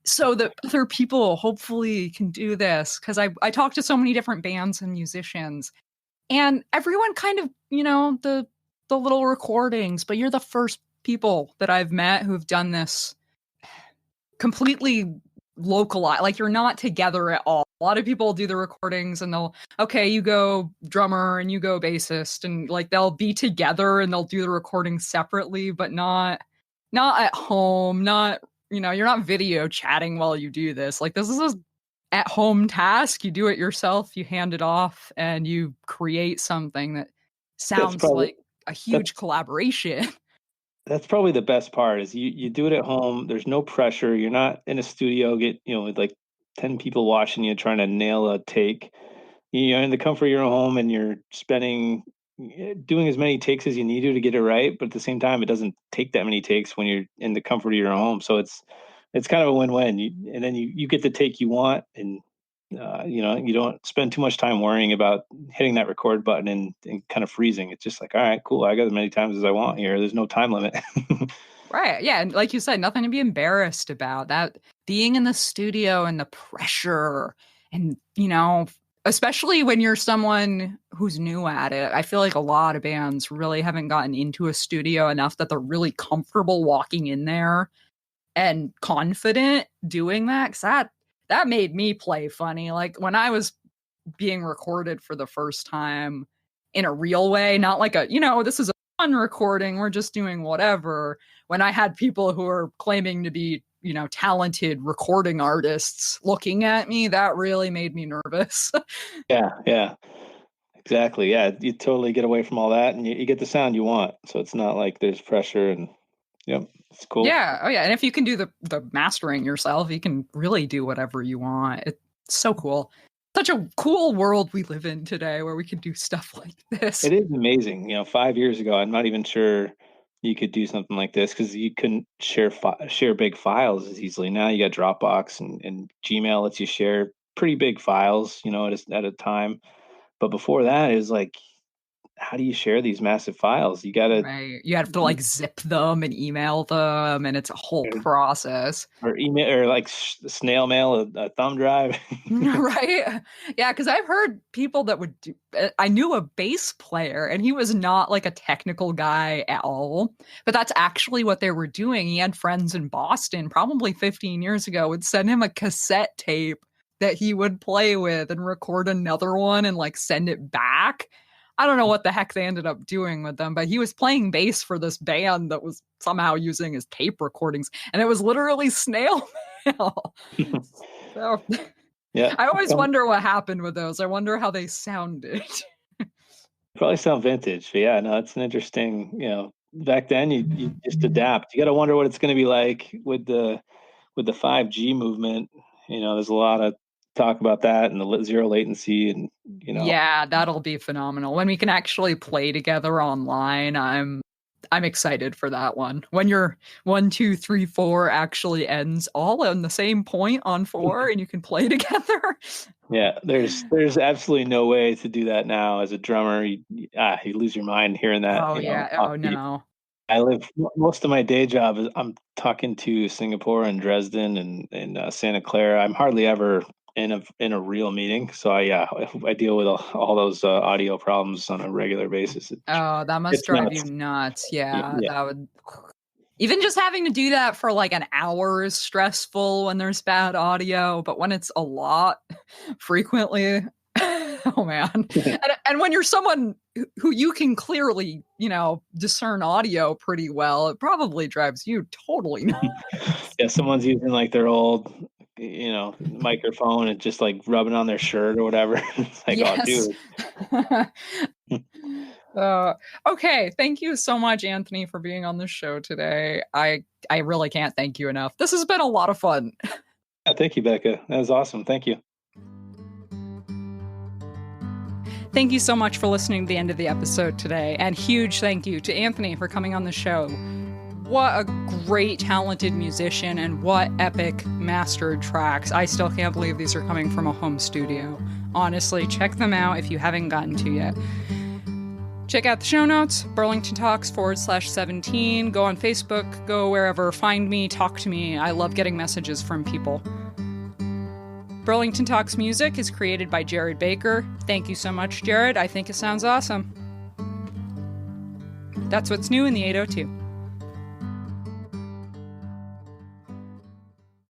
[SPEAKER 1] so that other people hopefully can do this. Because I talk to so many different bands and musicians, and everyone kind of, the little recordings, but you're the first people that I've met who've done this completely localized. Like, you're not together at all. A lot of people do the recordings and they'll, okay, you go drummer and you go bassist, and like they'll be together and they'll do the recording separately, but not at home, not, you're not video chatting while you do this. Like, this is a at home task. You do it yourself, you hand it off, and you create something that
[SPEAKER 2] That's
[SPEAKER 1] sounds
[SPEAKER 2] probably
[SPEAKER 1] like a huge
[SPEAKER 2] that's
[SPEAKER 1] collaboration.
[SPEAKER 2] That's probably the best part, is you do it at home. There's no pressure. You're not in a studio, with like 10 people watching you trying to nail a take. You're in the comfort of your own home, and you're doing as many takes as you need to get it right. But at the same time, it doesn't take that many takes when you're in the comfort of your own home. So it's kind of a win-win. And then you get the take you want, and you don't spend too much time worrying about hitting that record button and kind of freezing. It's just like, all right, cool. I got as many times as I want here. There's no time limit.
[SPEAKER 1] Right. Yeah. And like you said, nothing to be embarrassed about. That being in the studio and the pressure, and, especially when you're someone who's new at it. I feel like a lot of bands really haven't gotten into a studio enough that they're really comfortable walking in there and confident doing that. Cause that made me play funny. Like, when I was being recorded for the first time in a real way, not like this is a fun recording, we're just doing whatever. When I had people who are claiming to be, talented recording artists looking at me, that really made me nervous.
[SPEAKER 2] Yeah, yeah, exactly. Yeah, you totally get away from all that, and you get the sound you want. So it's not like there's pressure, and yep, it's cool.
[SPEAKER 1] Yeah. Oh yeah. And if you can do the mastering yourself, you can really do whatever you want. It's so cool. Such a cool world we live in today where we can do stuff like this.
[SPEAKER 2] It is amazing. 5 years ago, I'm not even sure you could do something like this, because you couldn't share big files as easily. Now you got Dropbox, and Gmail lets you share pretty big files, at a time. But before that, it was like, how do you share these massive files? You got to
[SPEAKER 1] Right. You have to like zip them and email them, and it's a whole process.
[SPEAKER 2] or email, or like snail mail a thumb drive.
[SPEAKER 1] Right? Yeah, because I've heard people that would do. I knew a bass player, and he was not like a technical guy at all. But that's actually what they were doing. He had friends in Boston, probably 15 years ago, would send him a cassette tape that he would play with and record another one and like send it back. I don't know what the heck they ended up doing with them, but he was playing bass for this band that was somehow using his tape recordings, and it was literally snail mail. So
[SPEAKER 2] Yeah,
[SPEAKER 1] I always wonder what happened with those. I wonder how they sounded.
[SPEAKER 2] probably sound vintage, but yeah, no, it's an interesting. Back then you just adapt. You got to wonder what it's going to be like with the 5G movement. There's a lot of talk about that and the zero latency and,
[SPEAKER 1] Yeah, that'll be phenomenal. When we can actually play together online, I'm excited for that one. When your 1, 2, 3, 4 actually ends all on the same point on 4 and you can play together.
[SPEAKER 2] Yeah, there's absolutely no way to do that now as a drummer. You lose your mind hearing that,
[SPEAKER 1] Oh yeah.
[SPEAKER 2] off
[SPEAKER 1] Oh
[SPEAKER 2] beat.
[SPEAKER 1] no.
[SPEAKER 2] I live most of my day job is I'm talking to Singapore and Dresden and Santa Clara. I'm hardly ever in a real meeting. So I deal with all those audio problems on a regular basis.
[SPEAKER 1] Oh, that must
[SPEAKER 2] It's
[SPEAKER 1] drive you
[SPEAKER 2] nuts.
[SPEAKER 1] nuts. Yeah,
[SPEAKER 2] Yeah.
[SPEAKER 1] that would. Even just having to do that for like an hour is stressful when there's bad audio, but when it's a lot frequently, oh man. And when you're someone who you can clearly, discern audio pretty well, it probably drives you totally nuts.
[SPEAKER 2] Yeah, someone's using like their old, microphone and just like rubbing on their shirt or whatever. It's like, oh,
[SPEAKER 1] Yes.
[SPEAKER 2] dude.
[SPEAKER 1] Uh, okay, thank you so much, Anthony, for being on the show today. I really can't thank you enough. This has been a lot of fun.
[SPEAKER 2] Yeah, thank you, Becca. That was awesome. Thank you.
[SPEAKER 1] Thank you so much for listening to the end of the episode today, and huge thank you to Anthony for coming on the show. What a great, talented musician, and what epic mastered tracks. I still can't believe these are coming from a home studio. Honestly, check them out if you haven't gotten to yet. Check out the show notes, Burlington Talks /17. Go on Facebook, go wherever, find me, talk to me. I love getting messages from people. Burlington Talks music is created by Jared Baker. Thank you so much, Jared. I think it sounds awesome. That's what's new in the 802.